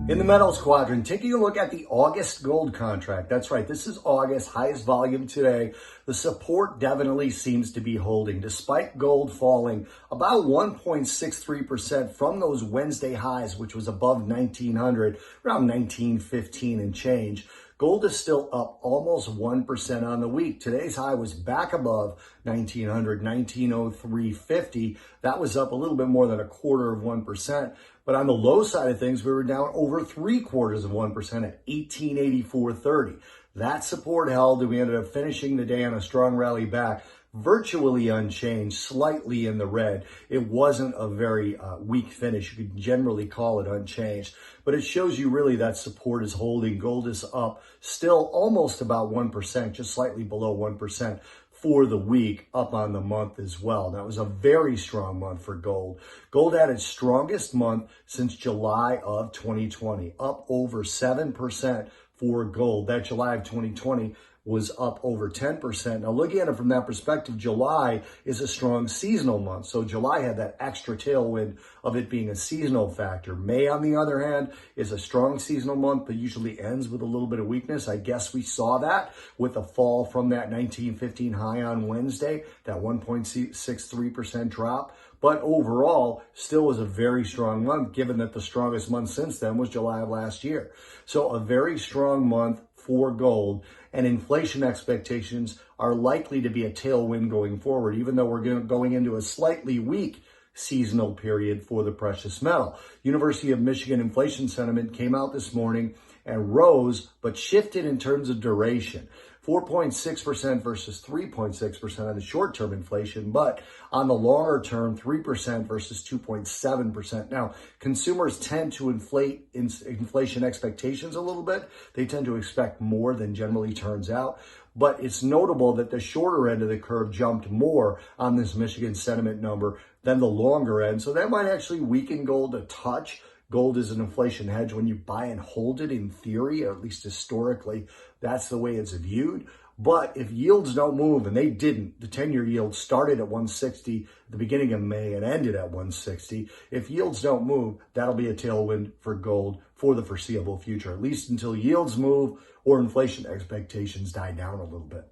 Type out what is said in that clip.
In the metals quadrant, taking a look at the August gold contract. That's right, this is August, highest volume today. The support definitely seems to be holding, despite gold falling about 1.63% from those Wednesday highs, which was above 1900, around 1915 and change. Gold is still up almost 1% on the week. Today's high was back above 1900, 1903.50. That was up a little bit more than 1/4%. But on the low side of things, we were down over 0.75% at 1884.30. That support held, and we ended up finishing the day on a strong rally back, virtually unchanged, slightly in the red. It wasn't a very weak finish. You could generally call it unchanged, but it shows you really that support is holding. Gold is up still almost about 1%, just slightly below 1% for the week, up on the month as well. That was a very strong month for gold. Gold had its strongest month since July of 2020, up over 7% for gold. That July of 2020 was up over 10%. Now, looking at it from that perspective, July is a strong seasonal month. So July had that extra tailwind of it being a seasonal factor. May, on the other hand, is a strong seasonal month, but usually ends with a little bit of weakness. I guess we saw that with a fall from that 1915 high on Wednesday, that 1.63% drop. But overall, still was a very strong month, given that the strongest month since then was July of last year. So a very strong month for gold, and inflation expectations are likely to be a tailwind going forward, even though we're going into a slightly weak seasonal period for the precious metal. University of Michigan inflation sentiment came out this morning and rose, but shifted in terms of duration. 4.6% versus 3.6% on the short-term inflation, but on the longer term, 3% versus 2.7%. Now, consumers tend to inflate inflation expectations a little bit. They tend to expect more than generally turns out. But it's notable that the shorter end of the curve jumped more on this Michigan sentiment number than the longer end. So that might actually weaken gold a touch. Gold is an inflation hedge. When you buy and hold it, in theory, or at least historically, that's the way it's viewed. But if yields don't move, and they didn't, the 10-year yield started at 160 at the beginning of May and ended at 160. If yields don't move, that'll be a tailwind for gold for the foreseeable future, at least until yields move or inflation expectations die down a little bit.